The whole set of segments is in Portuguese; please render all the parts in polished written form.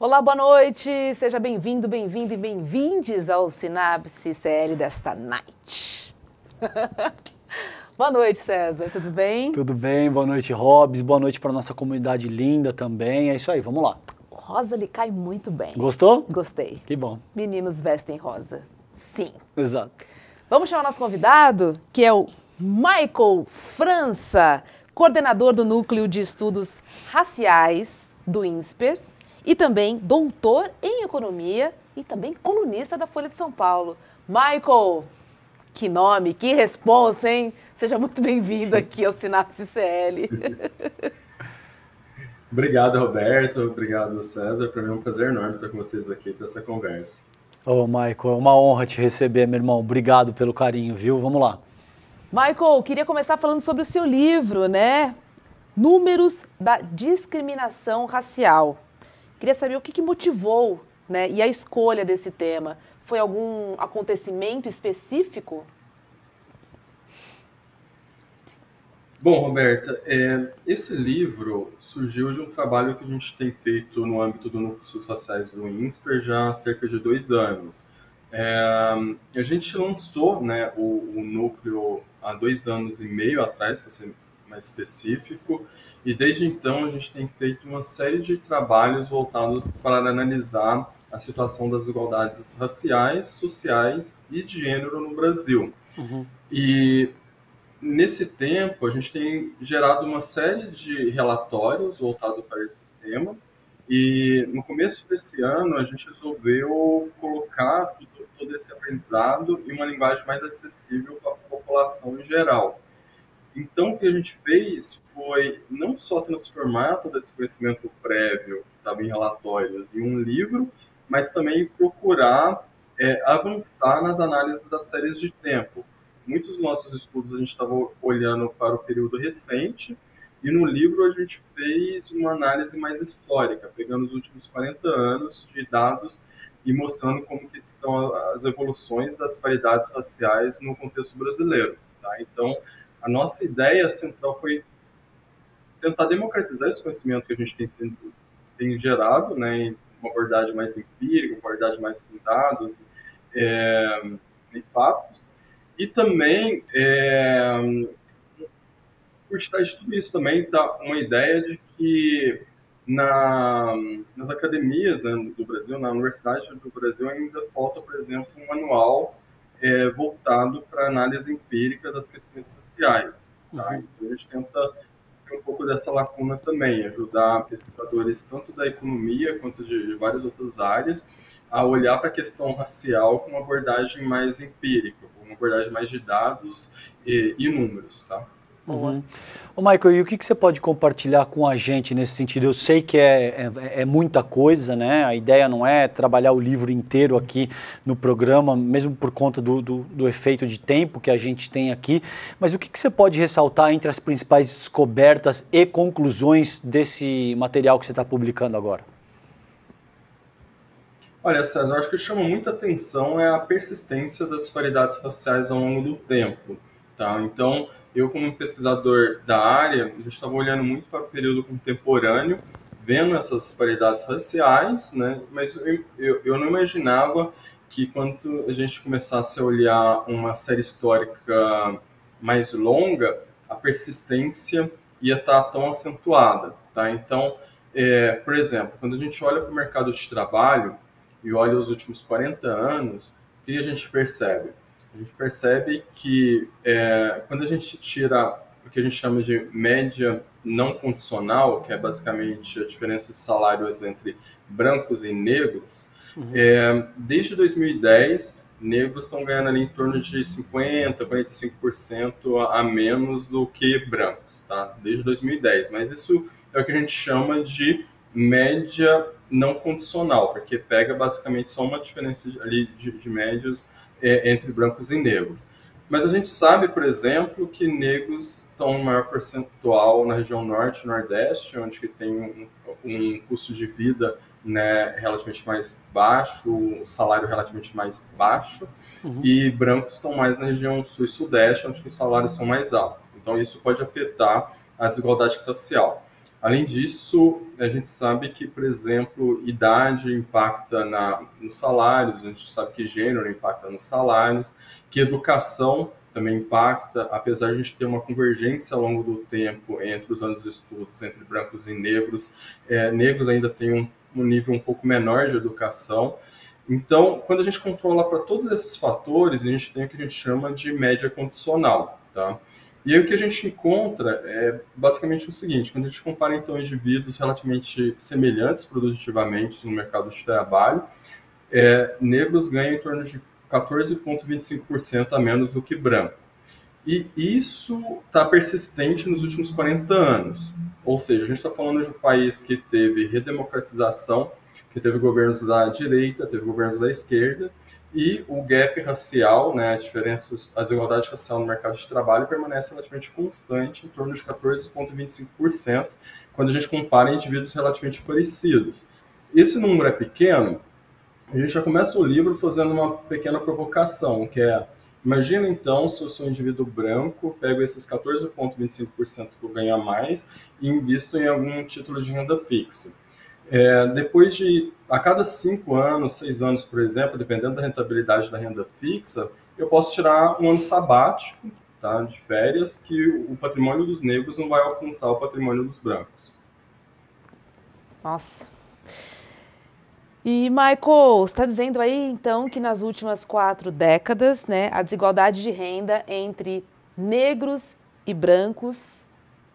Olá, boa noite, seja bem-vindo, bem-vindo e bem-vindes ao Sinapse CL desta night. Boa noite, César, tudo bem? Tudo bem, boa noite, Robs, boa noite para nossa comunidade linda também, é isso aí, vamos lá. Rosa lhe cai muito bem. Gostou? Gostei. Que bom. Meninos vestem rosa, sim. Exato. Vamos chamar nosso convidado, que é o Michael França, coordenador do Núcleo de Estudos Raciais do INSPER e também doutor em Economia e também colunista da Folha de São Paulo. Michael, que nome, que responsa, hein? Seja muito bem-vindo aqui ao Sinapse CL. Obrigado, Roberto. Obrigado, César. Para mim é um prazer enorme estar com vocês aqui para essa conversa. Ô, Michael, é uma honra te receber, meu irmão. Obrigado pelo carinho, viu? Vamos lá. Michael, queria começar falando sobre o seu livro, né? Números da discriminação racial. Queria saber o que motivou, né, e a escolha desse tema. Foi algum acontecimento específico? Bom, Roberta, esse livro surgiu de um trabalho que a gente tem feito no âmbito do Núcleo de Estudos Raciais do INSPER já há cerca de 2 anos. A gente lançou, né, o núcleo há 2 anos e meio atrás, para ser mais específico, e desde então a gente tem feito uma série de trabalhos voltados para analisar a situação das desigualdades raciais, sociais e de gênero no Brasil. E nesse tempo a gente tem gerado uma série de relatórios voltados para esse tema, e no começo desse ano a gente resolveu colocar todo esse aprendizado em uma linguagem mais acessível para a população em geral. Então, o que a gente fez foi não só transformar todo esse conhecimento prévio, que estava em relatórios, em um livro, mas também procurar avançar nas análises das séries de tempo. Muitos dos nossos estudos a gente estava olhando para o período recente, e no livro a gente fez uma análise mais histórica, pegando os últimos 40 anos de dados e mostrando como que estão as evoluções das paridades raciais no contexto brasileiro. Tá? Então, a nossa ideia central foi tentar democratizar esse conhecimento que a gente tem gerado, né, em uma abordagem mais empírica, uma abordagem mais com dados e fatos, e também, por trás de tudo isso também está uma ideia de que nas academias, né, do Brasil, na Universidade do Brasil, ainda falta, por exemplo, um manual voltado para análise empírica das questões raciais. Tá? Então, a gente tenta ter um pouco dessa lacuna também, ajudar pesquisadores tanto da economia quanto de várias outras áreas a olhar para a questão racial com uma abordagem mais empírica, com uma abordagem mais de dados e números. Tá? Ô, Michael, e o que você pode compartilhar com a gente nesse sentido? Eu sei que é muita coisa, né? A ideia não é trabalhar o livro inteiro aqui no programa, mesmo por conta do efeito de tempo que a gente tem aqui, mas o que você pode ressaltar entre as principais descobertas e conclusões desse material que você está publicando agora? Olha, César, eu acho que chama muita atenção a persistência das disparidades raciais ao longo do tempo. Tá? Então, eu, como pesquisador da área, a gente estava olhando muito para o período contemporâneo, vendo essas disparidades raciais, né? Mas eu não imaginava que quando a gente começasse a olhar uma série histórica mais longa, a persistência ia estar tão acentuada. Tá? Então, por exemplo, quando a gente olha para o mercado de trabalho e olha os últimos 40 anos, o que a gente percebe? A gente percebe que quando a gente tira o que a gente chama de média não condicional, que é basicamente a diferença de salários entre brancos e negros, desde 2010, negros estão ganhando ali em torno de 50%, 45% a menos do que brancos, tá? Desde 2010. Mas isso é o que a gente chama de média não condicional, porque pega basicamente só uma diferença ali de médios entre brancos e negros. Mas a gente sabe, por exemplo, que negros estão em maior percentual na região norte e nordeste, onde que tem um custo de vida, né, relativamente mais baixo, um salário relativamente mais baixo, e brancos estão mais na região sul e sudeste, onde que os salários são mais altos. Então, isso pode afetar a desigualdade racial. Além disso, a gente sabe que, por exemplo, idade impacta nos salários, a gente sabe que gênero impacta nos salários, que educação também impacta, apesar de a gente ter uma convergência ao longo do tempo entre os anos de estudos, entre brancos e negros, negros ainda têm um nível um pouco menor de educação. Então, quando a gente controla para todos esses fatores, a gente tem o que a gente chama de média condicional, tá? E aí o que a gente encontra é basicamente o seguinte: quando a gente compara então indivíduos relativamente semelhantes produtivamente no mercado de trabalho, negros ganham em torno de 14,25% a menos do que branco. E isso está persistente nos últimos 40 anos. Ou seja, a gente está falando de um país que teve redemocratização, que teve governos da direita, teve governos da esquerda, e o gap racial, né, a desigualdade racial no mercado de trabalho permanece relativamente constante, em torno de 14,25%, quando a gente compara indivíduos relativamente parecidos. Esse número é pequeno, a gente já começa o livro fazendo uma pequena provocação, que é: imagina então se eu sou um indivíduo branco, pego esses 14,25% que eu ganho a mais e invisto em algum título de renda fixa. Depois de, a cada 5 anos, 6 anos, por exemplo, dependendo da rentabilidade da renda fixa, eu posso tirar um ano sabático, tá, de férias, que o patrimônio dos negros não vai alcançar o patrimônio dos brancos. Nossa. E, Michael, você está dizendo aí, então, que nas últimas 4 décadas, né, a desigualdade de renda entre negros e brancos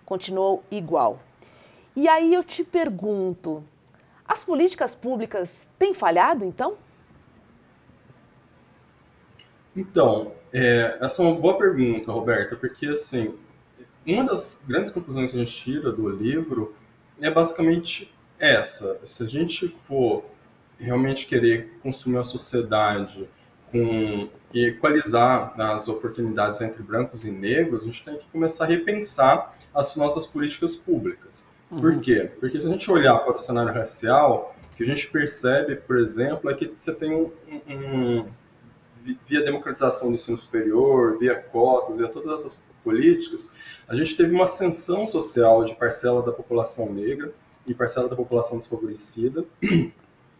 continuou igual. E aí eu te pergunto, as políticas públicas têm falhado, então? Então, essa é uma boa pergunta, Roberta, porque, assim, uma das grandes conclusões que a gente tira do livro é basicamente essa: se a gente for realmente querer construir uma sociedade e equalizar as oportunidades entre brancos e negros, a gente tem que começar a repensar as nossas políticas públicas. Por quê? Porque se a gente olhar para o cenário racial, o que a gente percebe, por exemplo, é que você tem via democratização do ensino superior, via cotas, via todas essas políticas, a gente teve uma ascensão social de parcela da população negra e parcela da população desfavorecida.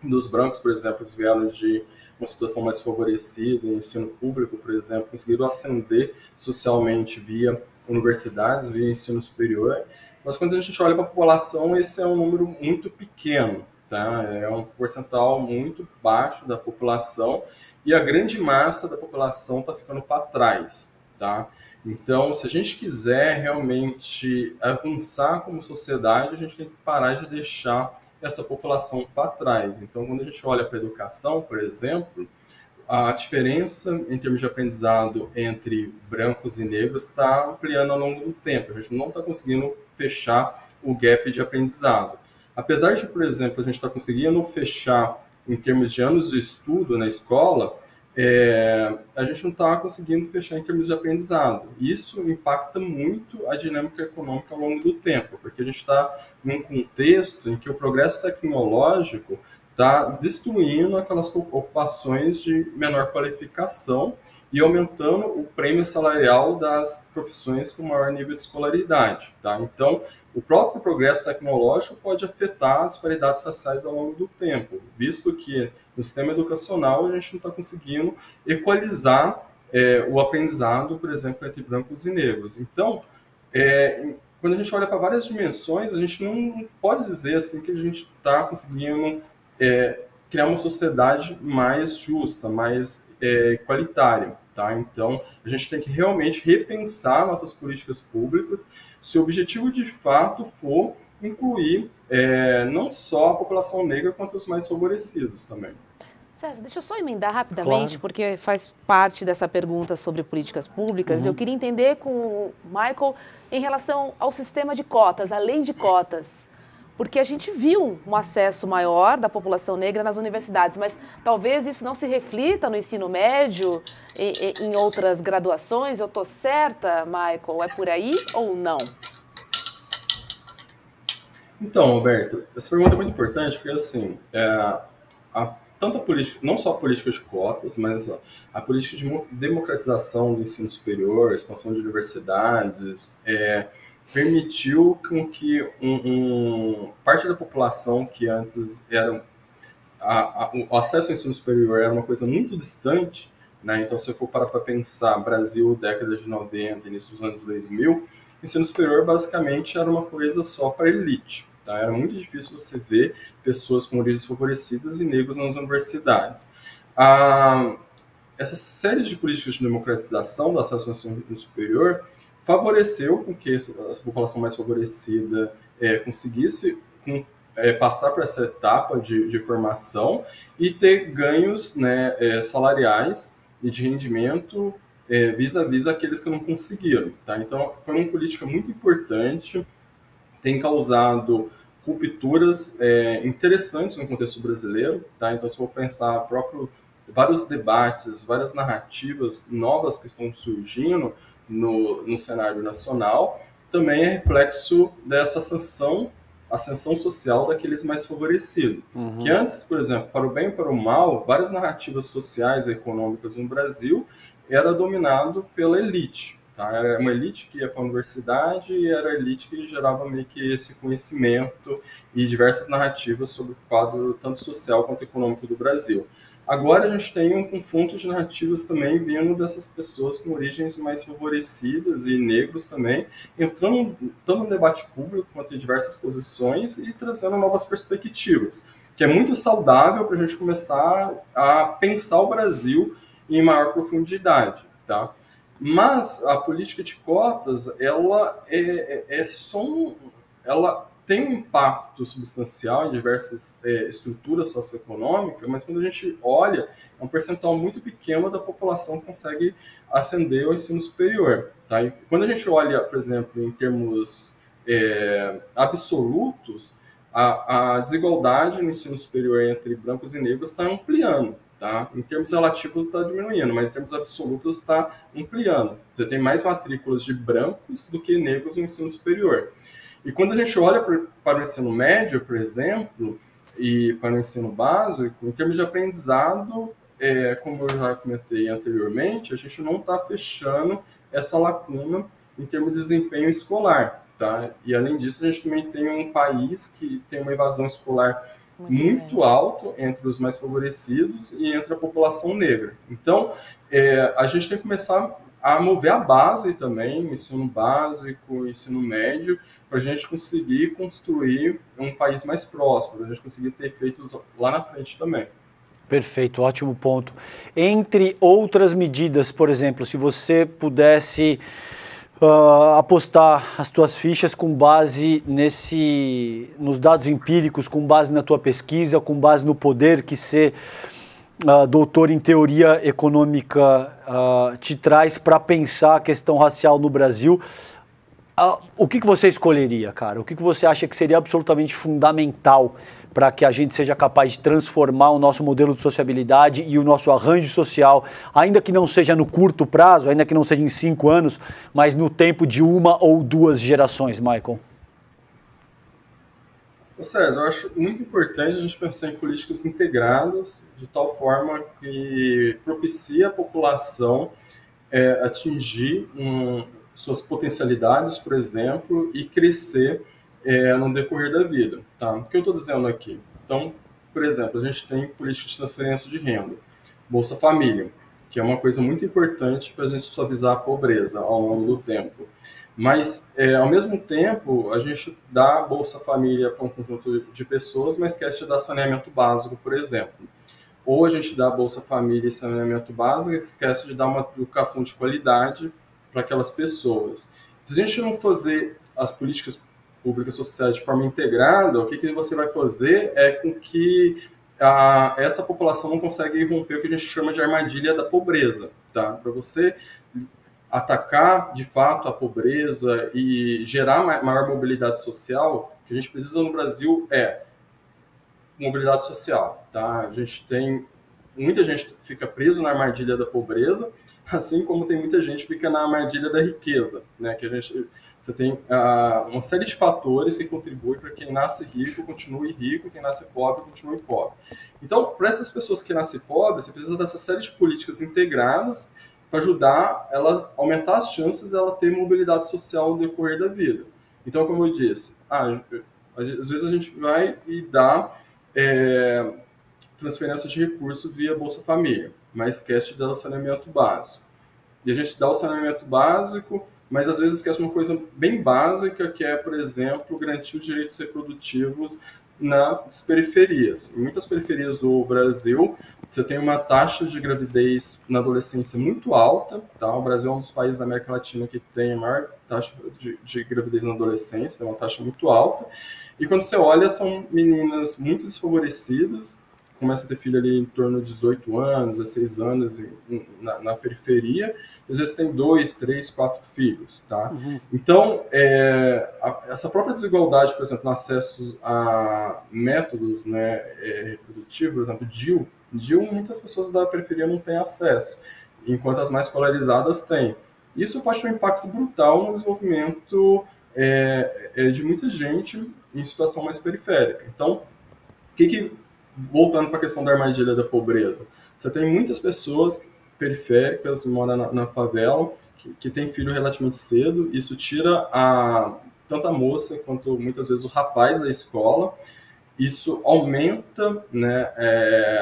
Dos brancos, por exemplo, eles vieram de uma situação mais favorecida em ensino público, por exemplo, conseguiram ascender socialmente via universidades, via ensino superior. Mas quando a gente olha para a população, esse é um número muito pequeno, tá? É um percentual muito baixo da população, e a grande massa da população está ficando para trás, tá? Então, se a gente quiser realmente avançar como sociedade, a gente tem que parar de deixar essa população para trás. Então, quando a gente olha para a educação, por exemplo, a diferença em termos de aprendizado entre brancos e negros está ampliando ao longo do tempo. A gente não está conseguindo fechar o gap de aprendizado. Apesar de, por exemplo, a gente estar conseguindo fechar em termos de anos de estudo na escola, a gente não está conseguindo fechar em termos de aprendizado. Isso impacta muito a dinâmica econômica ao longo do tempo, porque a gente está num contexto em que o progresso tecnológico está destruindo aquelas ocupações de menor qualificação e aumentando o prêmio salarial das profissões com maior nível de escolaridade, tá? Então, o próprio progresso tecnológico pode afetar as disparidades raciais ao longo do tempo, visto que no sistema educacional a gente não está conseguindo equalizar o aprendizado, por exemplo, entre brancos e negros. Então, quando a gente olha para várias dimensões, a gente não pode dizer assim que a gente está conseguindo criar uma sociedade mais justa, mais igualitária, tá? Então, a gente tem que realmente repensar nossas políticas públicas se o objetivo de fato for incluir não só a população negra, quanto os mais favorecidos também. César, deixa eu só emendar rapidamente, claro, porque faz parte dessa pergunta sobre políticas públicas. Eu queria entender com o Michael em relação ao sistema de cotas, a lei de cotas. Porque a gente viu um acesso maior da população negra nas universidades, mas talvez isso não se reflita no ensino médio e em outras graduações. Eu estou certa, Michael? É por aí ou não? Então, Roberto, essa pergunta é muito importante, porque assim, tanto a política, não só a política de cotas, mas a política de democratização do ensino superior, expansão de universidades, permitiu com que parte da população que antes era o acesso ao ensino superior era uma coisa muito distante, né? Então, se eu for parar para pensar, Brasil, década de 90, início dos anos 2000, ensino superior basicamente era uma coisa só para elite. Tá? Era muito difícil você ver pessoas com origens favorecidas e negros nas universidades. Essa série de políticas de democratização do acesso ao ensino superior favoreceu com que essa população mais favorecida conseguisse passar por essa etapa de formação e ter ganhos, né, salariais e de rendimento vis-à-vis aqueles que não conseguiram. Tá? Então, foi uma política muito importante, tem causado rupturas interessantes no contexto brasileiro. Tá? Então, se for pensar vários debates, várias narrativas novas que estão surgindo no cenário nacional, também é reflexo dessa ascensão social daqueles mais favorecidos. Uhum. Que antes, por exemplo, para o bem e para o mal, várias narrativas sociais e econômicas no Brasil era dominado pela elite. Tá? Era uma elite que ia para a universidade e era a elite que gerava meio que esse conhecimento e diversas narrativas sobre o quadro tanto social quanto econômico do Brasil. Agora a gente tem um confronto de narrativas também vindo dessas pessoas com origens mais favorecidas e negros também, entrando no debate público quanto a diversas posições e trazendo novas perspectivas, que é muito saudável para a gente começar a pensar o Brasil em maior profundidade, tá? Mas a política de cotas, ela ela tem um impacto substancial em diversas estruturas socioeconômicas, mas quando a gente olha, é um percentual muito pequeno da população que consegue ascender ao ensino superior. Tá? E quando a gente olha, por exemplo, em termos absolutos, a desigualdade no ensino superior entre brancos e negros está ampliando. Tá? Em termos relativos está diminuindo, mas em termos absolutos está ampliando. Você tem mais matrículas de brancos do que negros no ensino superior. E quando a gente olha para o ensino médio, por exemplo, e para o ensino básico, em termos de aprendizado, como eu já comentei anteriormente, a gente não está fechando essa lacuna em termos de desempenho escolar. Tá? E, além disso, a gente também tem um país que tem uma evasão escolar muito alta entre os mais favorecidos e entre a população negra. Então, a gente tem que começar a mover a base também, o ensino básico, o ensino médio, para a gente conseguir construir um país mais próximo, para a gente conseguir ter efeitos lá na frente também. Perfeito, ótimo ponto. Entre outras medidas, por exemplo, se você pudesse apostar as tuas fichas com base nos dados empíricos, com base na tua pesquisa, com base no poder que ser doutor em teoria econômica te traz para pensar a questão racial no Brasil, o que você escolheria, cara? O que você acha que seria absolutamente fundamental para que a gente seja capaz de transformar o nosso modelo de sociabilidade e o nosso arranjo social, ainda que não seja no curto prazo, ainda que não seja em 5 anos, mas no tempo de 1 ou 2 gerações, Michael? Sérgio, eu acho muito importante a gente pensar em políticas integradas, de tal forma que propicia a população atingir suas potencialidades, por exemplo, e crescer no decorrer da vida. Tá? O que eu estou dizendo aqui? Então, por exemplo, a gente tem política de transferência de renda, Bolsa Família, que é uma coisa muito importante para a gente suavizar a pobreza ao longo do tempo. Mas, ao mesmo tempo, a gente dá Bolsa Família para um conjunto de pessoas, mas esquece de dar saneamento básico, por exemplo. Ou a gente dá Bolsa Família e saneamento básico e esquece de dar uma educação de qualidade para aquelas pessoas. Se a gente não fazer as políticas públicas sociais de forma integrada, o que você vai fazer é com que essa população não consegue romper o que a gente chama de armadilha da pobreza. Tá? Para você atacar, de fato, a pobreza e gerar maior mobilidade social, o que a gente precisa no Brasil é mobilidade social. Tá? A gente tem... Muita gente fica preso na armadilha da pobreza, assim como tem muita gente que fica na armadilha da riqueza. Né? Que você tem uma série de fatores que contribuem para quem nasce rico continue rico, e quem nasce pobre continue pobre. Então, para essas pessoas que nascem pobres, você precisa dessa série de políticas integradas para ajudar ela a aumentar as chances dela ter mobilidade social no decorrer da vida. Então, como eu disse, às vezes a gente vai e dá transferência de recursos via Bolsa Família, mas esquece de dar o saneamento básico. E a gente dá o saneamento básico, mas às vezes esquece uma coisa bem básica, que é, por exemplo, garantir os direitos reprodutivos nas periferias. Em muitas periferias do Brasil, você tem uma taxa de gravidez na adolescência muito alta, tá? O Brasil é um dos países da América Latina que tem a maior taxa de gravidez na adolescência, tem uma taxa muito alta. E quando você olha, são meninas muito desfavorecidas, começa a ter filho ali em torno de 18 anos, 16 anos na periferia, às vezes tem 2, 3, 4 filhos, tá? Uhum. Então, essa própria desigualdade, por exemplo, no acesso a métodos, né, reprodutivos, por exemplo, DIU, muitas pessoas da periferia não têm acesso, enquanto as mais escolarizadas têm. Isso pode ter um impacto brutal no desenvolvimento de muita gente em situação mais periférica. Então, voltando para a questão da armadilha da pobreza, você tem muitas pessoas periféricas, moram na favela, que tem filho relativamente cedo. Isso tira tanto a moça quanto muitas vezes o rapaz da escola. Isso aumenta, né,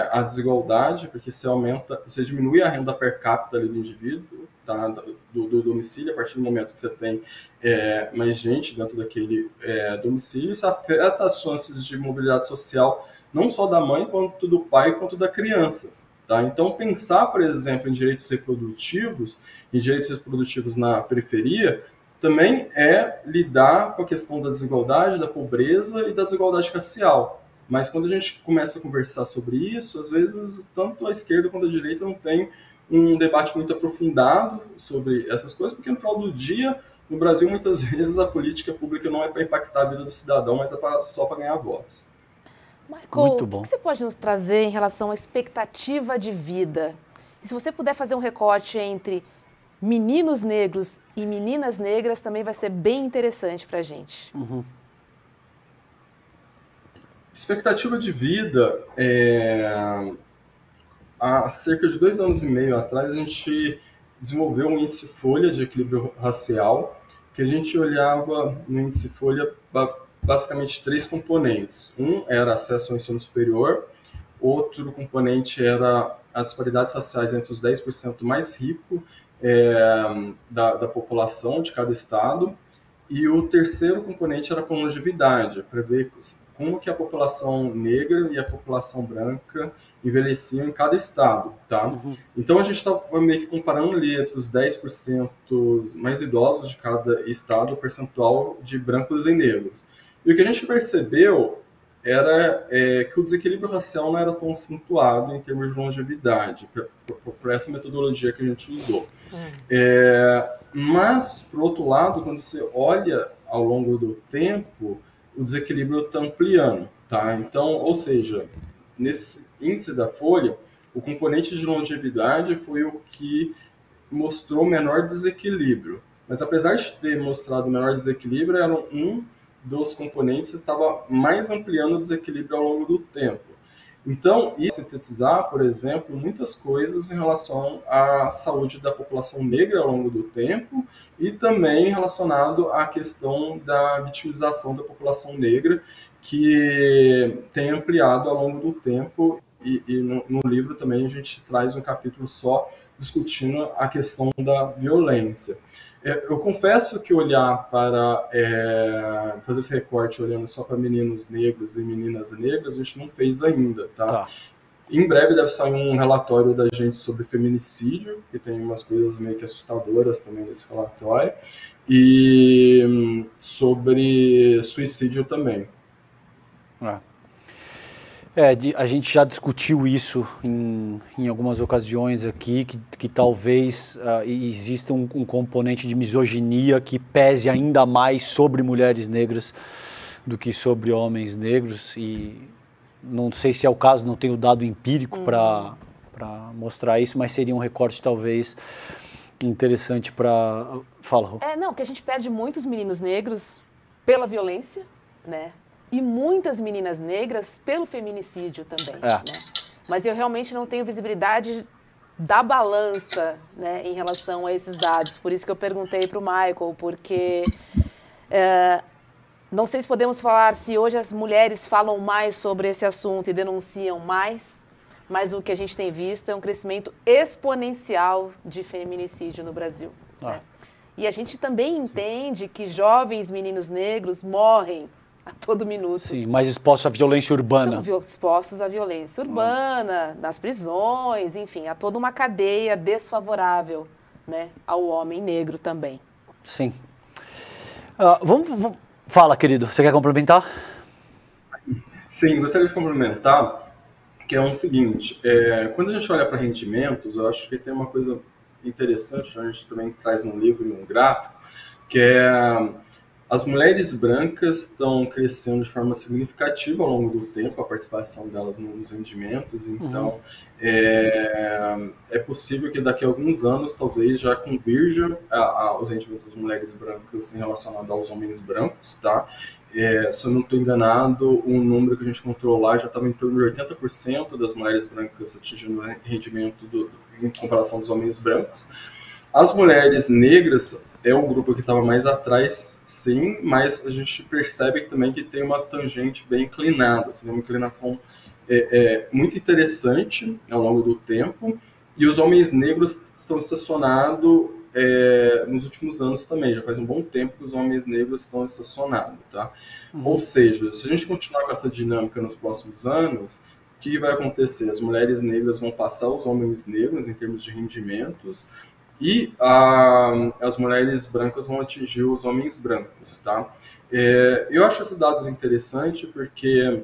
a desigualdade, porque você diminui a renda per capita ali do indivíduo, tá, do domicílio, a partir do momento que você tem mais gente dentro daquele domicílio. Isso afeta as chances de mobilidade social, não só da mãe, quanto do pai, quanto da criança. Tá? Então, pensar, por exemplo, em direitos reprodutivos na periferia, também é lidar com a questão da desigualdade, da pobreza e da desigualdade racial. Mas quando a gente começa a conversar sobre isso, às vezes, tanto a esquerda quanto a direita não tem um debate muito aprofundado sobre essas coisas, porque no final do dia, no Brasil, muitas vezes, a política pública não é para impactar a vida do cidadão, mas é só para ganhar votos. Michael, o que você pode nos trazer em relação à expectativa de vida? E se você puder fazer um recorte entre meninos negros e meninas negras, também vai ser bem interessante para a gente. Uhum. Expectativa de vida, há cerca de 2 anos e meio atrás, a gente desenvolveu um índice Folha de equilíbrio racial, que a gente olhava no índice Folha basicamente 3 componentes. Um era acesso ao ensino superior, outro componente era as disparidades raciais entre os 10% mais ricos da população de cada estado, e o terceiro componente era a longevidade, para ver como que a população negra e a população branca envelheciam em cada estado, tá? Uhum. Então a gente estava meio que comparando ali entre os 10% mais idosos de cada estado, o percentual de brancos e negros. E o que a gente percebeu era que o desequilíbrio racial não era tão acentuado em termos de longevidade, por essa metodologia que a gente usou. Mas, por outro lado, quando você olha ao longo do tempo, o desequilíbrio está ampliando. Tá? Então, ou seja, nesse índice da Folha, o componente de longevidade foi o que mostrou menor desequilíbrio. Mas, apesar de ter mostrado menor desequilíbrio, era um dos componentes que estava mais ampliando o desequilíbrio ao longo do tempo. Então, isso sintetizar, por exemplo, muitas coisas em relação à saúde da população negra ao longo do tempo e também relacionado à questão da vitimização da população negra, que tem ampliado ao longo do tempo. E no livro também a gente traz um capítulo só discutindo a questão da violência. Eu confesso que olhar para fazer esse recorte olhando só para meninos negros e meninas negras, a gente não fez ainda, tá? Em breve deve sair um relatório da gente sobre feminicídio, que tem umas coisas meio que assustadoras também nesse relatório, e sobre suicídio também. A gente já discutiu isso em algumas ocasiões aqui, que talvez exista um componente de misoginia que pese ainda mais sobre mulheres negras do que sobre homens negros, e não sei se é o caso, não tenho dado empírico para mostrar isso, mas seria um recorte talvez interessante para... Fala, Rô. Não, que a gente perde muitos meninos negros pela violência, né? E muitas meninas negras pelo feminicídio também. Né? Mas eu realmente não tenho visibilidade da balança, né, em relação a esses dados. Por isso que eu perguntei para o Michael, porque Não sei se podemos falar se hoje as mulheres falam mais sobre esse assunto e denunciam mais, mas o que a gente tem visto é um crescimento exponencial de feminicídio no Brasil. Né? E a gente também entende que jovens meninos negros morrem a todo minuto. Sim, mais expostos à violência urbana. São expostos à violência urbana, nas prisões, enfim, a toda uma cadeia desfavorável, né, ao homem negro também. Sim. Vamos... Fala, querido. Você quer complementar? Sim, gostaria de complementar, que é o seguinte, quando a gente olha para rendimentos, eu acho que tem uma coisa interessante, a gente também traz no livro e no gráfico, que é as mulheres brancas estão crescendo de forma significativa ao longo do tempo, a participação delas nos rendimentos, então é possível que daqui a alguns anos talvez já convirja os rendimentos das mulheres brancas em relação aos homens brancos, tá? Se eu não estou enganado, um número que a gente controlar já estava em torno de 80% das mulheres brancas atingindo rendimento em comparação dos homens brancos. As mulheres negras é o grupo que estava mais atrás, sim, mas a gente percebe também que tem uma tangente bem inclinada, assim, uma inclinação muito interessante ao longo do tempo, e os homens negros estão estacionados nos últimos anos também, já faz um bom tempo que os homens negros estão estacionados, tá? Ou seja, se a gente continuar com essa dinâmica nos próximos anos, o que vai acontecer? As mulheres negras vão passar os homens negros em termos de rendimentos, e as mulheres brancas vão atingir os homens brancos, tá? Eu acho esses dados interessantes porque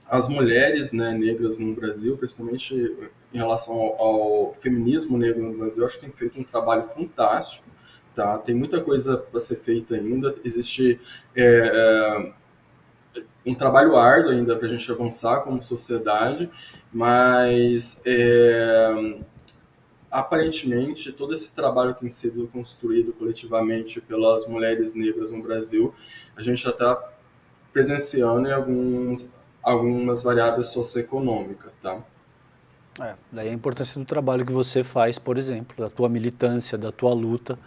as mulheres, né, negras no Brasil, principalmente em relação ao feminismo negro no Brasil, acho que tem feito um trabalho fantástico, tá? Tem muita coisa para ser feita ainda, existe um trabalho árduo ainda para a gente avançar como sociedade, mas aparentemente todo esse trabalho que tem sido construído coletivamente pelas mulheres negras no Brasil, a gente já está presenciando em algumas variáveis socioeconômicas, tá? Daí a importância do trabalho que você faz, por exemplo, da tua militância, da tua luta.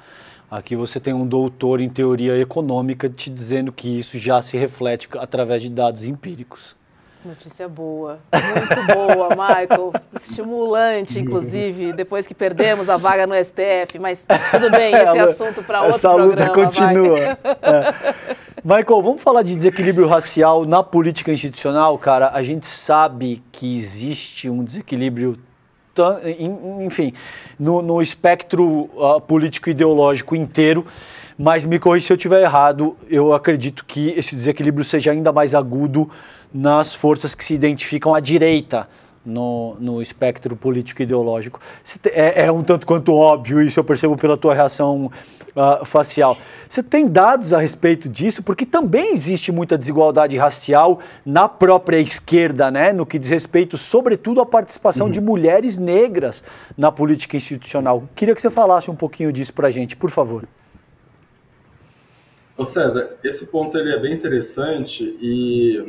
Aqui você tem um doutor em teoria econômica te dizendo que isso já se reflete através de dados empíricos. Notícia boa, muito boa, Michael, estimulante, inclusive, depois que perdemos a vaga no STF, mas tudo bem, esse é assunto para outro programa. Essa luta continua. Michael, vamos falar de desequilíbrio racial na política institucional, cara? A gente sabe que existe um desequilíbrio, enfim, no espectro político-ideológico inteiro, mas me corrija se eu estiver errado, eu acredito que esse desequilíbrio seja ainda mais agudo nas forças que se identificam à direita no espectro político-ideológico. É um tanto quanto óbvio isso, eu percebo pela tua reação facial. Você tem dados a respeito disso? Porque também existe muita desigualdade racial na própria esquerda, né? No que diz respeito, sobretudo, à participação de mulheres negras na política institucional. Queria que você falasse um pouquinho disso para a gente, por favor. Ô César, esse ponto ele é bem interessante e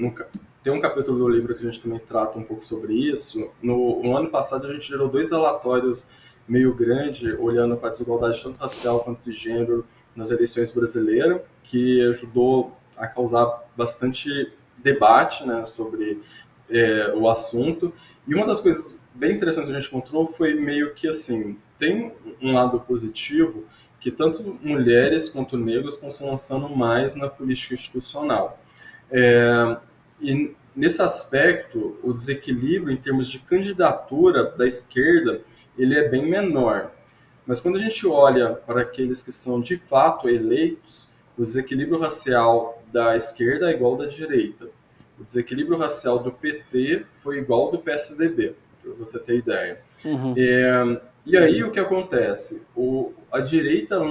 tem um capítulo do livro que a gente também trata um pouco sobre isso. No ano passado a gente gerou 2 relatórios meio grandes, olhando para a desigualdade tanto racial quanto de gênero nas eleições brasileiras, que ajudou a causar bastante debate, né, sobre o assunto. E uma das coisas bem interessantes que a gente encontrou foi meio que assim, tem um lado positivo, que tanto mulheres quanto negros estão se lançando mais na política institucional. E nesse aspecto, o desequilíbrio em termos de candidatura da esquerda, ele é bem menor. Mas quando a gente olha para aqueles que são de fato eleitos, o desequilíbrio racial da esquerda é igual ao da direita. O desequilíbrio racial do PT foi igual ao do PSDB, para você ter ideia. E aí o que acontece? A direita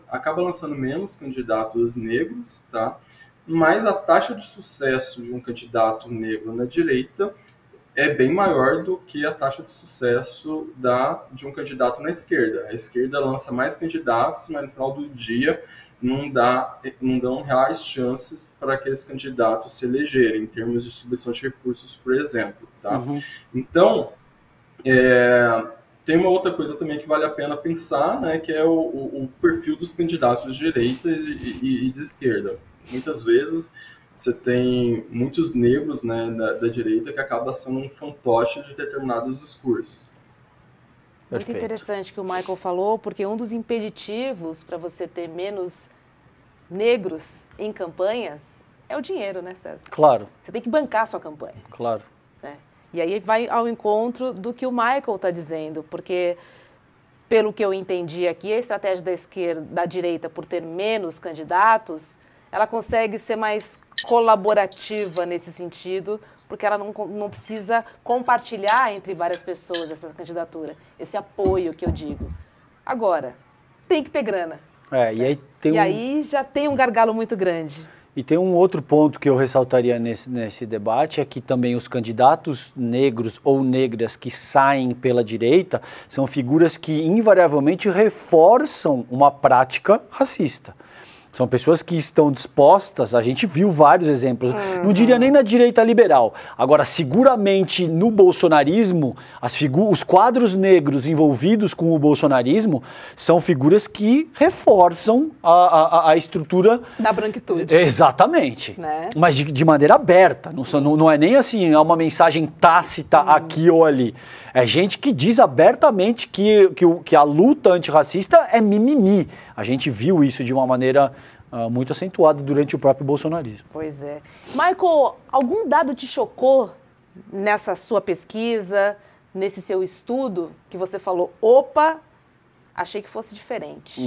acaba lançando menos candidatos negros, tá? Mas a taxa de sucesso de um candidato negro na direita é bem maior do que a taxa de sucesso de um candidato na esquerda. A esquerda lança mais candidatos, mas no final do dia não dão reais chances para aqueles candidatos se elegerem, em termos de distribuição de recursos, por exemplo, tá? Então, tem uma outra coisa também que vale a pena pensar, né, que é o perfil dos candidatos de direita e de esquerda. muitas vezes você tem muitos negros, né, da direita que acaba sendo um fantoche de determinados discursos. Muito interessante que o Michael falou, porque um dos impeditivos para você ter menos negros em campanhas é o dinheiro, né, César? Claro. Você tem que bancar a sua campanha. Claro. Né? E aí vai ao encontro do que o Michael está dizendo, porque, pelo que eu entendi aqui, a estratégia da esquerda, da direita, por ter menos candidatos, ela consegue ser mais colaborativa nesse sentido, porque ela não precisa compartilhar entre várias pessoas essa candidatura, esse apoio que eu digo. Agora, tem que ter grana. E aí já tem um gargalo muito grande. E tem um outro ponto que eu ressaltaria nesse debate, é que também os candidatos negros ou negras que saem pela direita são figuras que invariavelmente reforçam uma prática racista. São pessoas que estão dispostas, a gente viu vários exemplos, não diria nem na direita liberal. Agora, seguramente no bolsonarismo, os quadros negros envolvidos com o bolsonarismo são figuras que reforçam a estrutura... da branquitude. Exatamente. Né? Mas de maneira aberta, não é nem assim, é uma mensagem tácita aqui ou ali. É gente que diz abertamente que a luta antirracista é mimimi. A gente viu isso de uma maneira muito acentuada durante o próprio bolsonarismo. Pois é. Michael, algum dado te chocou nessa sua pesquisa, nesse seu estudo, que você falou, opa, achei que fosse diferente?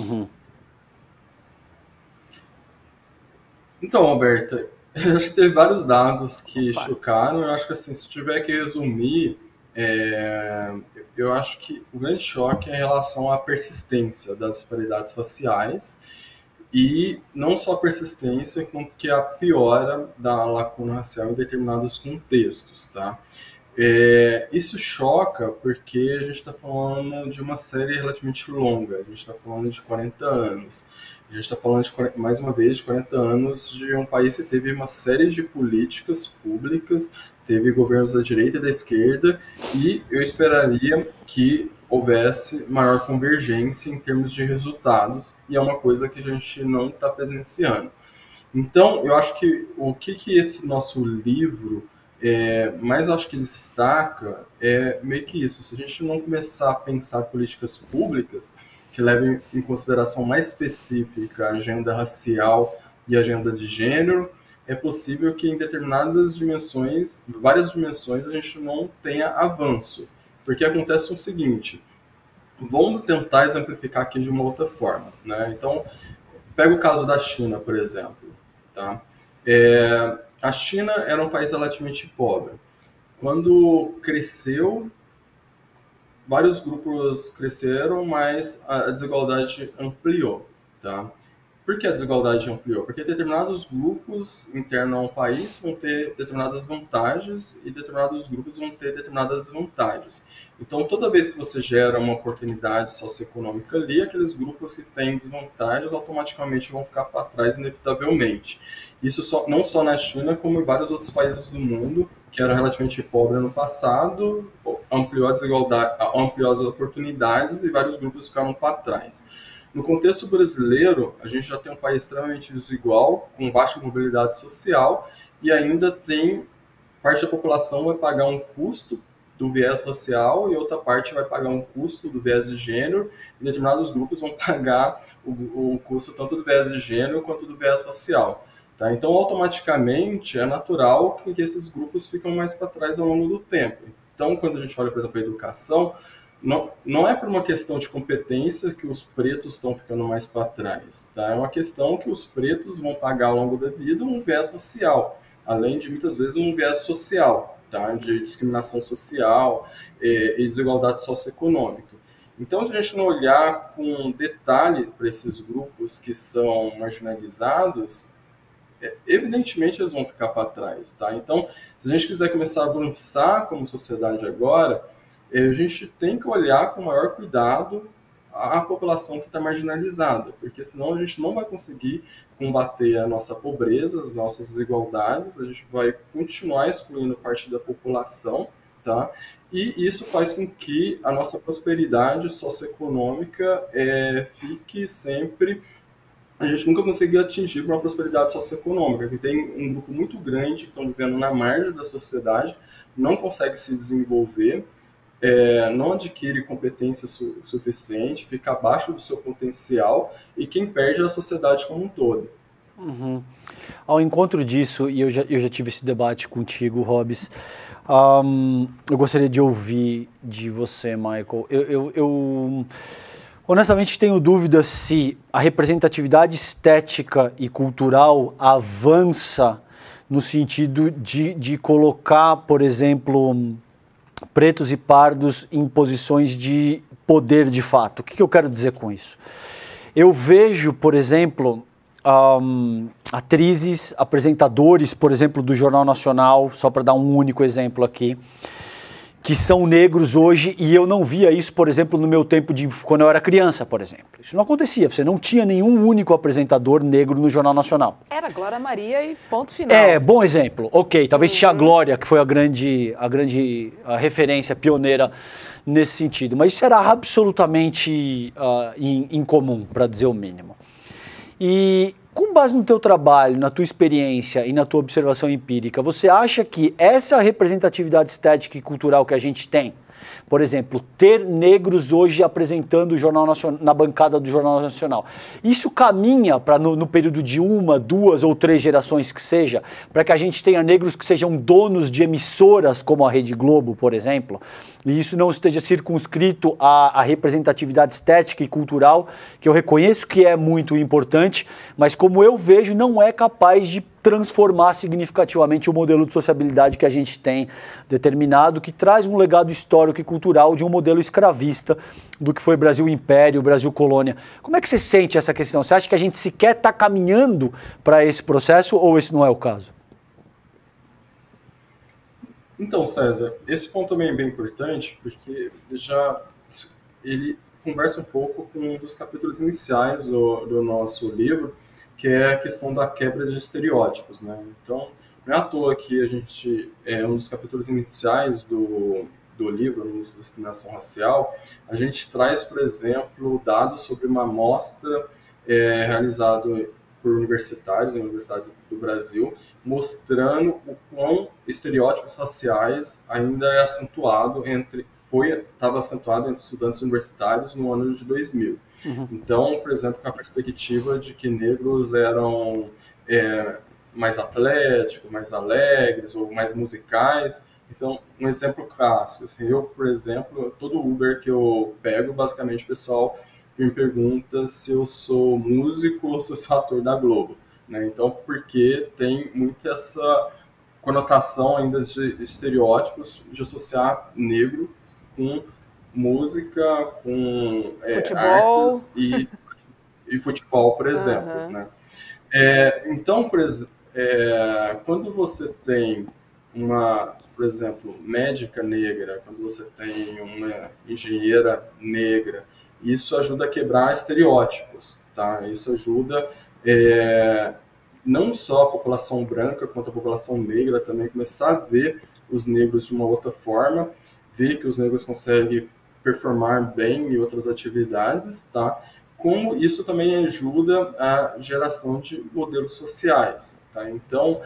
Então, Roberta, eu acho que teve vários dados que chocaram. Eu acho que, assim, se tiver que resumir, eu acho que o grande choque é em relação à persistência das disparidades raciais e não só a persistência, como que a piora da lacuna racial em determinados contextos, tá? Isso choca porque a gente está falando de uma série relativamente longa, a gente está falando de 40 anos. A gente está falando, mais uma vez, de 40 anos de um país que teve uma série de políticas públicas, teve governos da direita e da esquerda, e eu esperaria que houvesse maior convergência em termos de resultados, e é uma coisa que a gente não está presenciando. Então, eu acho que o que esse nosso livro mais acho que destaca é meio que isso. Se a gente não começar a pensar políticas públicas que levem em consideração mais específica a agenda racial e a agenda de gênero, é possível que em determinadas dimensões, várias dimensões, a gente não tenha avanço. Porque acontece o seguinte, vamos tentar exemplificar aqui de uma outra forma, né? Então, pega o caso da China, por exemplo, tá? A China era um país relativamente pobre. Quando cresceu, vários grupos cresceram, mas a desigualdade ampliou, tá? Por que a desigualdade ampliou? Porque determinados grupos internos a um país vão ter determinadas vantagens e determinados grupos vão ter determinadas desvantagens. Então, toda vez que você gera uma oportunidade socioeconômica ali, aqueles grupos que têm desvantagens automaticamente vão ficar para trás inevitavelmente. Isso não só na China, como em vários outros países do mundo, que eram relativamente pobres no passado, ampliou a desigualdade, ampliou as oportunidades e vários grupos ficaram para trás. No contexto brasileiro, a gente já tem um país extremamente desigual, com baixa mobilidade social, e ainda tem parte da população vai pagar um custo do viés racial e outra parte vai pagar um custo do viés de gênero, e determinados grupos vão pagar o custo tanto do viés de gênero quanto do viés racial. Tá? Então, automaticamente, é natural que esses grupos ficam mais para trás ao longo do tempo. Então, quando a gente olha, por exemplo, a educação, não é por uma questão de competência que os pretos estão ficando mais para trás. Tá? É uma questão que os pretos vão pagar ao longo da vida um viés racial, além de, muitas vezes, um viés social, tá? De discriminação social e desigualdade socioeconômica. Então, se a gente não olhar com detalhe para esses grupos que são marginalizados, evidentemente eles vão ficar para trás. Tá? Então, se a gente quiser começar a avançar como sociedade agora, a gente tem que olhar com maior cuidado a população que está marginalizada, porque senão a gente não vai conseguir combater a nossa pobreza, as nossas desigualdades, a gente vai continuar excluindo parte da população, tá? E isso faz com que a nossa prosperidade socioeconômica fique sempre a gente nunca conseguiu atingir uma prosperidade socioeconômica, que tem um grupo muito grande que estão vivendo na margem da sociedade, não consegue se desenvolver, não adquire competência suficiente, fica abaixo do seu potencial, e quem perde é a sociedade como um todo. Uhum. Ao encontro disso, e eu já tive esse debate contigo, Robes, eu gostaria de ouvir de você, Michael. Eu honestamente tenho dúvida se a representatividade estética e cultural avança no sentido de colocar, por exemplo, pretos e pardos em posições de poder de fato. O que eu quero dizer com isso? Eu vejo, por exemplo, atrizes, apresentadores, por exemplo, do Jornal Nacional, só para dar um único exemplo aqui, que são negros hoje, e eu não via isso, por exemplo, no meu tempo quando eu era criança, por exemplo. Isso não acontecia, você não tinha nenhum único apresentador negro no Jornal Nacional. Era Glória Maria e ponto final. Bom exemplo. Ok, talvez tinha a Glória, que foi a referência pioneira nesse sentido, mas isso era absolutamente incomum, para dizer o mínimo. E com base no teu trabalho, na tua experiência e na tua observação empírica, você acha que essa representatividade estética e cultural que a gente tem, por exemplo, ter negros hoje apresentando o Jornal Nacional, na bancada do Jornal Nacional, isso caminha para no período de 1, 2 ou 3 gerações que seja, para que a gente tenha negros que sejam donos de emissoras como a Rede Globo, por exemplo, e isso não esteja circunscrito à representatividade estética e cultural, que eu reconheço que é muito importante, mas como eu vejo, não é capaz de transformar significativamente o modelo de sociabilidade que a gente tem determinado, que traz um legado histórico e cultural de um modelo escravista do que foi Brasil Império, Brasil Colônia. Como é que você sente essa questão? Você acha que a gente sequer está caminhando para esse processo ou esse não é o caso? Então, César, esse ponto também é bem importante, porque ele conversa um pouco com um dos capítulos iniciais do nosso livro, que é a questão da quebra de estereótipos, né? Então, não é à toa que um dos capítulos iniciais do livro, no início da discriminação racial, a gente traz, por exemplo, dados sobre uma amostra realizada por universidades do Brasil, mostrando o quão estereótipos raciais ainda estava acentuado entre estudantes universitários no ano de 2000. Uhum. Então, por exemplo, com a perspectiva de que negros eram mais atléticos, mais alegres ou mais musicais. Então, um exemplo clássico, assim, eu, por exemplo, todo Uber que eu pego, basicamente o pessoal me pergunta se eu sou músico ou se eu sou ator da Globo, né? Então, porque tem muito essa conotação ainda de estereótipos de associar negro com música, com artes e futebol, por exemplo, né? Então, quando você tem por exemplo, médica negra, quando você tem uma engenheira negra, isso ajuda a quebrar estereótipos, tá? Isso ajuda não só a população branca, quanto a população negra também começar a ver os negros de uma outra forma, ver que os negros conseguem performar bem em outras atividades, tá? Como isso também ajuda a geração de modelos sociais, tá? Então,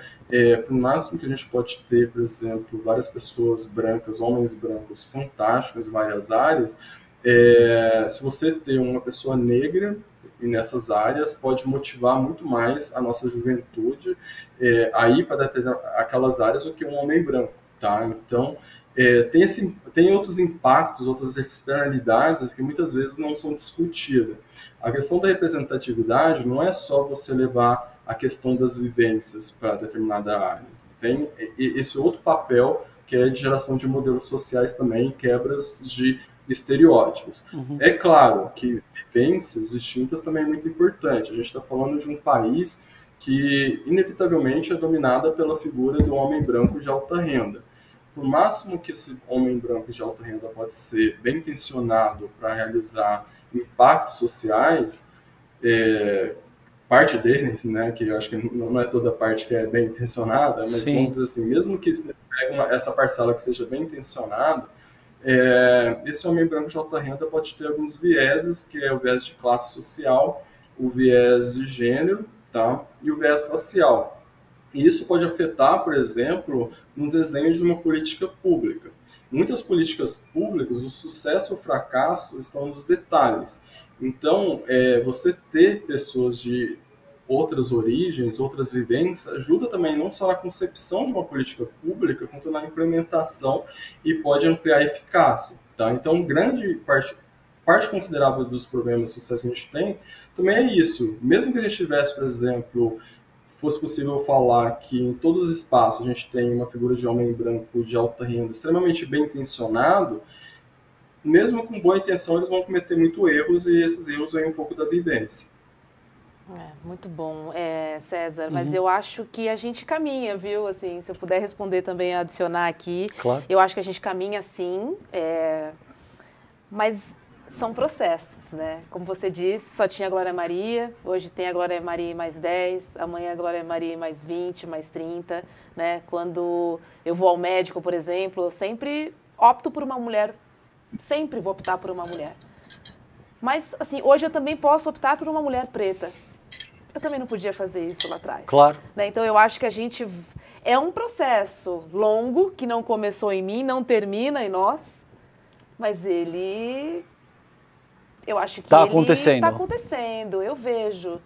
por máximo que a gente pode ter, por exemplo, várias pessoas brancas, homens brancos fantásticos em várias áreas, se você ter uma pessoa negra nessas áreas, pode motivar muito mais a nossa juventude a ir para aquelas áreas do que um homem branco, tá? Então, tem outros impactos, outras externalidades que muitas vezes não são discutidas. A questão da representatividade não é só você levar a questão das vivências para determinada área. Tem esse outro papel que é de geração de modelos sociais também, quebras de estereótipos. Uhum. É claro que vivências distintas também é muito importante. A gente está falando de um país que, inevitavelmente, é dominada pela figura do homem branco de alta renda. Por máximo que esse homem branco de alta renda pode ser bem intencionado para realizar impactos sociais, parte deles, né, que eu acho que não é toda parte que é bem intencionada, mas Sim. Vamos dizer assim, mesmo que você pegue essa parcela que seja bem intencionada, esse homem branco de alta renda pode ter alguns vieses, que é o viés de classe social o viés de gênero, tá? E o viés racial. E isso pode afetar, por exemplo, no desenho de uma política pública. Muitas políticas públicas, o sucesso ou o fracasso estão nos detalhes. Então, você ter pessoas de outras origens, outras vivências, ajuda também não só na concepção de uma política pública, quanto na implementação e pode ampliar a eficácia. Tá? Então, grande parte considerável dos problemas sociais que a gente tem também é isso. Mesmo que a gente tivesse, por exemplo, fosse possível falar que em todos os espaços a gente tem uma figura de homem branco de alta renda extremamente bem intencionado, mesmo com boa intenção eles vão cometer muitos erros e esses erros vêm um pouco da vivência. Muito bom, César, mas eu acho que a gente caminha, viu? Assim, se eu puder responder também, adicionar aqui, claro. Eu acho que a gente caminha sim, mas são processos, né? Como você disse, só tinha a Glória Maria, hoje tem a Glória Maria mais 10, amanhã a Glória Maria mais 20, mais 30, né? Quando eu vou ao médico, por exemplo, eu sempre opto por uma mulher, sempre vou optar por uma mulher. Mas, assim, hoje eu também posso optar por uma mulher preta. Eu também não podia fazer isso lá atrás. Claro. Né? Então, eu acho que a gente... É um processo longo, que não começou em mim, não termina em nós, mas ele... Eu acho que tá ele acontecendo. Está acontecendo, eu vejo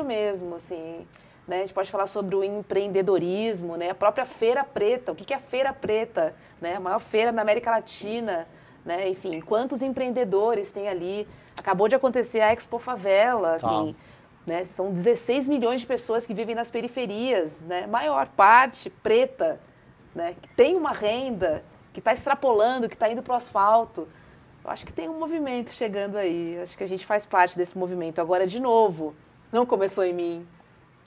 mesmo, assim... Né? A gente pode falar sobre o empreendedorismo, né? A própria Feira Preta. O que é a Feira Preta? Né? A maior feira da América Latina. Né? Enfim, quantos empreendedores tem ali? Acabou de acontecer a Expo Favela, assim, né? São 16 milhões de pessoas que vivem nas periferias, né? Maior parte preta, né? Que tem uma renda, que está extrapolando, que está indo para o asfalto. Eu acho que tem um movimento chegando aí, acho que a gente faz parte desse movimento. Agora, de novo, não começou em mim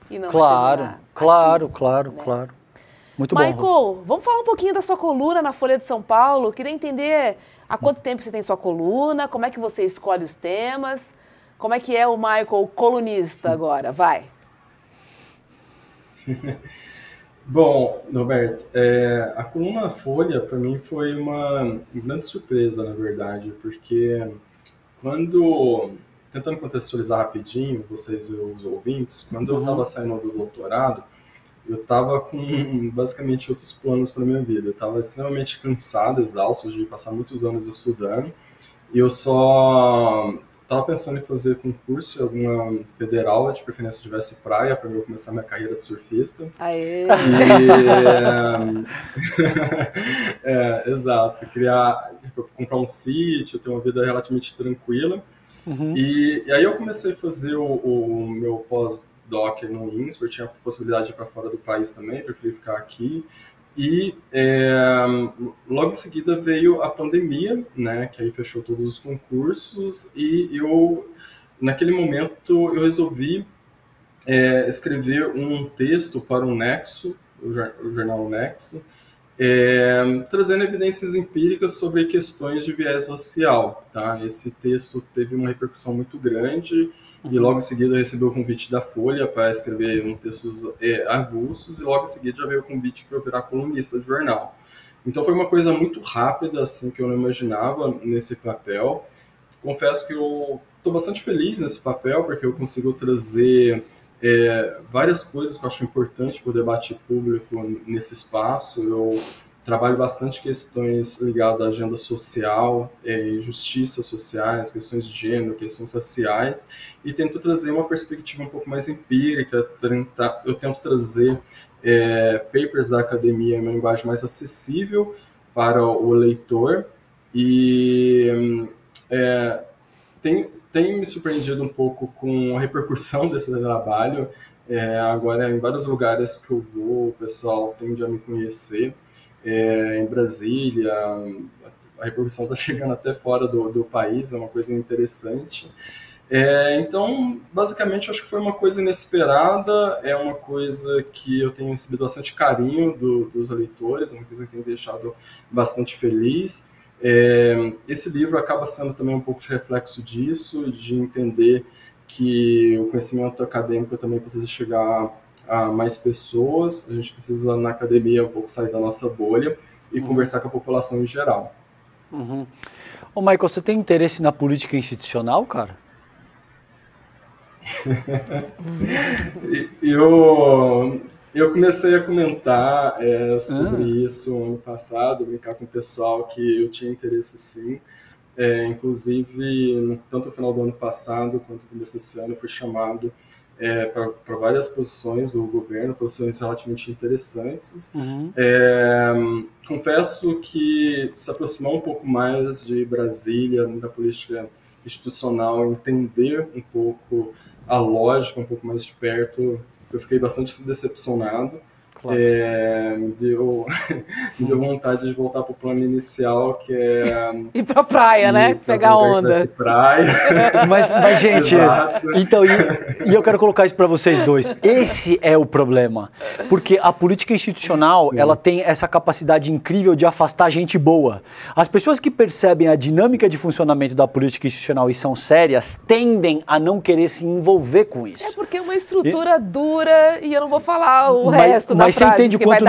e não vai terminar Claro. Muito bom. Michael, vamos falar um pouquinho da sua coluna na Folha de São Paulo. Queria entender há quanto tempo você tem sua coluna, como é que você escolhe os temas, como é que é o Michael colunista agora, vai. Bom, Roberto, a coluna Folha para mim foi uma grande surpresa, na verdade, porque tentando contextualizar rapidinho, vocês e os ouvintes, quando eu estava saindo do doutorado, eu estava com basicamente outros planos para minha vida. Eu estava extremamente cansado, exausto de passar muitos anos estudando. E eu só estava pensando em fazer concurso em alguma federal, de preferência que tivesse praia, para eu começar minha carreira de surfista. Aê! Exato. Comprar um sítio, ter uma vida relativamente tranquila. E aí eu comecei a fazer o meu pós-doc no INSPER, tinha a possibilidade de ir para fora do país também, preferi ficar aqui. E logo em seguida veio a pandemia, né, que aí fechou todos os concursos, e naquele momento eu resolvi escrever um texto para o Nexo, o jornal Nexo, trazendo evidências empíricas sobre questões de viés racial. Tá? Esse texto teve uma repercussão muito grande e logo em seguida eu recebi o convite da Folha para escrever textos avulsos e logo em seguida já veio o convite para eu virar colunista de jornal. Então foi uma coisa muito rápida, assim, que eu não imaginava nesse papel. Confesso que eu estou bastante feliz nesse papel porque eu consigo trazer várias coisas que eu acho importante para o debate público nesse espaço. Eu trabalho bastante questões ligadas à agenda social, injustiças sociais, questões de gênero, questões raciais, e tento trazer uma perspectiva um pouco mais empírica. Eu tento trazer papers da academia em uma linguagem mais acessível para o leitor, e tem me surpreendido um pouco com a repercussão desse trabalho. Agora, em vários lugares que eu vou, o pessoal tende a me conhecer. Em Brasília, a repercussão está chegando até fora do país, é uma coisa interessante. Então, basicamente, acho que foi uma coisa inesperada, é uma coisa que eu tenho recebido bastante carinho dos leitores, é uma coisa que tem me deixado bastante feliz. Esse livro acaba sendo também um pouco de reflexo disso, de entender que o conhecimento acadêmico também precisa chegar a mais pessoas, a gente precisa na academia um pouco sair da nossa bolha e conversar com a população em geral. Ô Michael, você tem interesse na política institucional, cara? Eu comecei a comentar sobre isso ano passado, brincar com o pessoal que eu tinha interesse sim. Inclusive, tanto no final do ano passado quanto no começo desse ano, eu fui chamado para várias posições do governo, posições relativamente interessantes. Confesso que se aproximar um pouco mais de Brasília, da política institucional, entender um pouco a lógica um pouco mais de perto, eu fiquei bastante decepcionado. Claro. Me deu vontade de voltar para o plano inicial, que é... Ir para a praia, né? Pegar onda. Praia. Mas gente, então, e eu quero colocar isso para vocês dois. Esse é o problema. Porque a política institucional, ela tem essa capacidade incrível de afastar gente boa. As pessoas que percebem a dinâmica de funcionamento da política institucional e são sérias, tendem a não querer se envolver com isso. É porque é uma estrutura dura e eu não vou falar o resto da Você entende quanto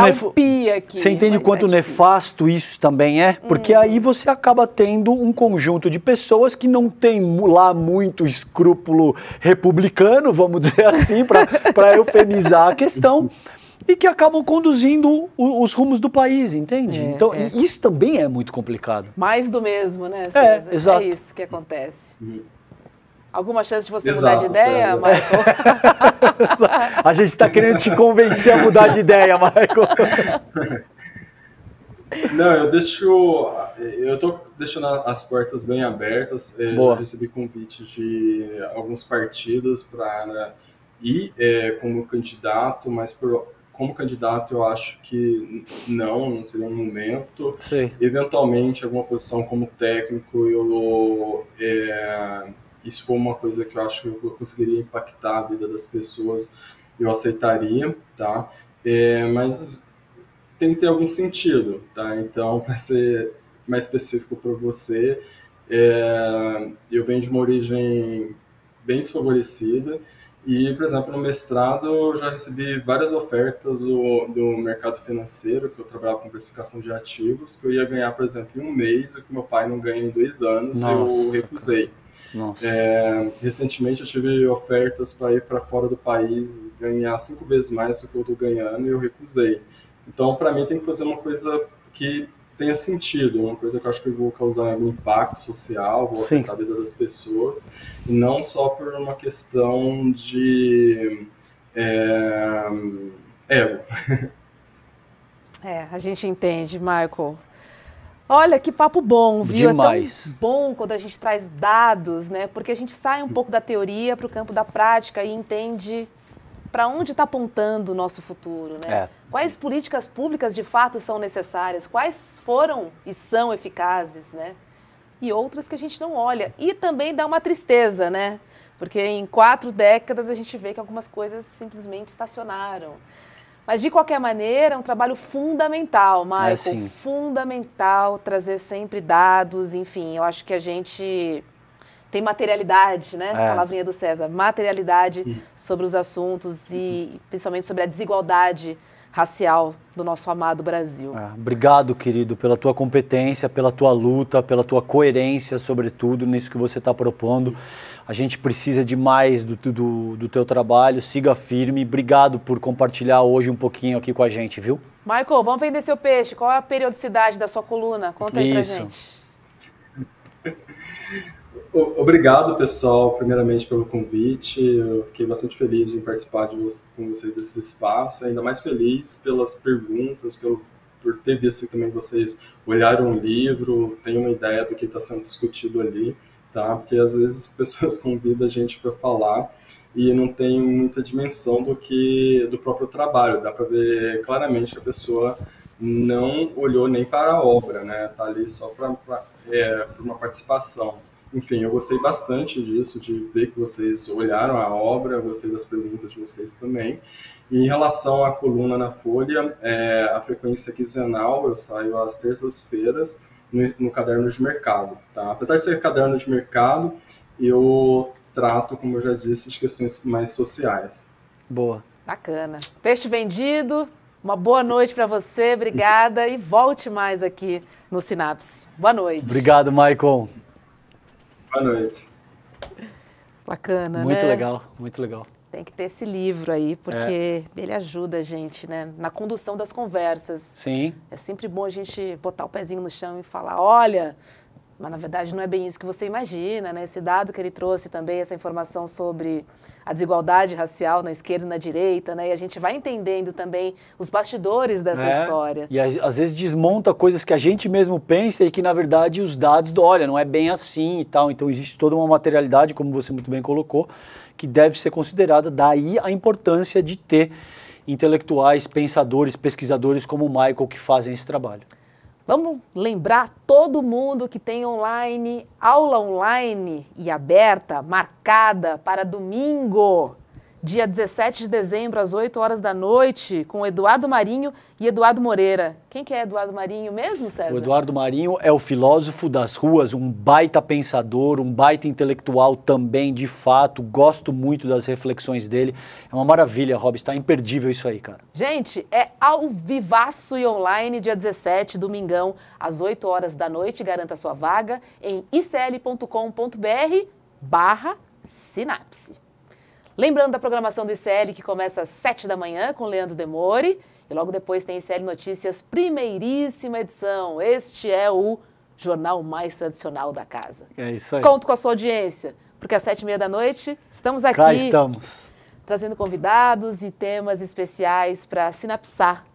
Você entende quanto nefasto isso também é? Porque aí você acaba tendo um conjunto de pessoas que não tem lá muito escrúpulo republicano, vamos dizer assim, para eufemizar a questão, e que acabam conduzindo os rumos do país, entende? Então, isso também é muito complicado. Mais do mesmo, né, César? Exato. É isso que acontece. Alguma chance de você mudar de ideia, Michael? A gente está querendo te convencer a mudar de ideia, Michael. Não, eu estou deixando as portas bem abertas. Já recebi convite de alguns partidos para ir como candidato, mas como candidato eu acho que não seria um momento. Sim. Eventualmente, alguma posição como técnico, isso foi uma coisa que eu acho que eu conseguiria impactar a vida das pessoas, eu aceitaria, tá? Mas tem que ter algum sentido, tá? Então, para ser mais específico para você, eu venho de uma origem bem desfavorecida e, por exemplo, no mestrado eu já recebi várias ofertas do mercado financeiro, que eu trabalhava com precificação de ativos, que eu ia ganhar, por exemplo, em um mês, o que meu pai não ganha em 2 anos. Nossa, eu recusei. Recentemente eu tive ofertas para ir para fora do país, ganhar 5 vezes mais do que eu estou ganhando, e eu recusei. Então, para mim, tem que fazer uma coisa que tenha sentido, uma coisa que eu acho que eu vou causar algum impacto social, vou afetar a vida das pessoas, e não só por uma questão de ego. A gente entende, Michael. Olha, que papo bom, viu? Demais. É tão bom quando a gente traz dados, né? Porque a gente sai um pouco da teoria para o campo da prática e entende para onde está apontando o nosso futuro, né? Quais políticas públicas de fato são necessárias, quais foram e são eficazes, né? E outras que a gente não olha. E também dá uma tristeza, né? Porque em 4 décadas a gente vê que algumas coisas simplesmente estacionaram. Mas, de qualquer maneira, é um trabalho fundamental, Michael, fundamental, trazer sempre dados, enfim, eu acho que a gente tem materialidade, né? Palavrinha do César, materialidade sobre os assuntos e principalmente sobre a desigualdade racial do nosso amado Brasil. Obrigado, querido, pela tua competência, pela tua luta, pela tua coerência, sobretudo, nisso que você está propondo. A gente precisa demais do teu trabalho, siga firme. Obrigado por compartilhar hoje um pouquinho aqui com a gente, viu? Michael, vamos vender seu peixe. Qual é a periodicidade da sua coluna? Conta aí pra gente. Obrigado, pessoal, primeiramente pelo convite. Eu fiquei bastante feliz em participar com vocês desse espaço. Ainda mais feliz pelas perguntas, por ter visto também que vocês olharam o livro, têm uma ideia do que está sendo discutido ali, tá? Porque às vezes as pessoas convidam a gente para falar e não tem muita dimensão do próprio trabalho. Dá para ver claramente que a pessoa não olhou nem para a obra, né? Tá ali só para uma participação. Enfim, eu gostei bastante disso, de ver que vocês olharam a obra, eu gostei das perguntas de vocês também. E em relação à coluna na Folha, a frequência quinzenal, eu saio às terças-feiras no caderno de mercado, tá? Apesar de ser caderno de mercado, eu trato, como eu já disse, de questões mais sociais. Boa. Bacana. Peixe vendido, uma boa noite para você, obrigada e volte mais aqui no Sinapse. Boa noite. Obrigado, Michael. Boa noite. Bacana, né? Muito legal, muito legal. Tem que ter esse livro aí, porque ele ajuda a gente, né, na condução das conversas. Sim. É sempre bom a gente botar o pezinho no chão e falar, olha, mas na verdade não é bem isso que você imagina, né? Esse dado que ele trouxe também, essa informação sobre a desigualdade racial na esquerda e na direita, né? E a gente vai entendendo também os bastidores dessa história. E às vezes desmonta coisas que a gente mesmo pensa e que na verdade os dados, olha, não é bem assim e tal. Então existe toda uma materialidade, como você muito bem colocou, que deve ser considerada. Daí a importância de ter intelectuais, pensadores, pesquisadores como o Michael que fazem esse trabalho. Vamos lembrar todo mundo que tem online, aula online e aberta, marcada para domingo, dia 17 de dezembro, às 8 horas da noite, com Eduardo Marinho e Eduardo Moreira. Quem que é Eduardo Marinho mesmo, César? O Eduardo Marinho é o filósofo das ruas, um baita pensador, um baita intelectual também, de fato. Gosto muito das reflexões dele. É uma maravilha, Rob, está imperdível isso aí, cara. Gente, é ao vivaço e online, dia 17, domingão, às 8 horas da noite. Garanta sua vaga em icl.com.br/sinapse. Lembrando da programação do ICL, que começa às 7 da manhã com Leandro Demore, e logo depois tem ICL Notícias, primeiríssima edição. Este é o jornal mais tradicional da casa. É isso aí. Conto com a sua audiência, porque às 7h30 da noite estamos aqui. Cá estamos. Trazendo convidados e temas especiais para sinapsar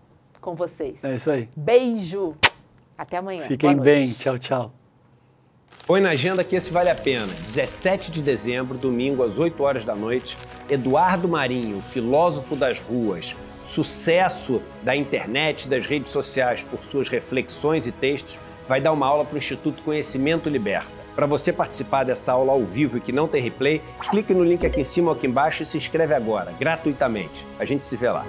com vocês. É isso aí. Beijo. Até amanhã. Fiquem bem. Tchau, tchau. Põe na agenda que esse vale a pena. 17 de dezembro, domingo, às 8 horas da noite, Eduardo Marinho, filósofo das ruas, sucesso da internet, das redes sociais por suas reflexões e textos, vai dar uma aula para o Instituto Conhecimento Liberta. Para você participar dessa aula ao vivo e que não tem replay, clique no link aqui em cima ou aqui embaixo e se inscreve agora, gratuitamente. A gente se vê lá.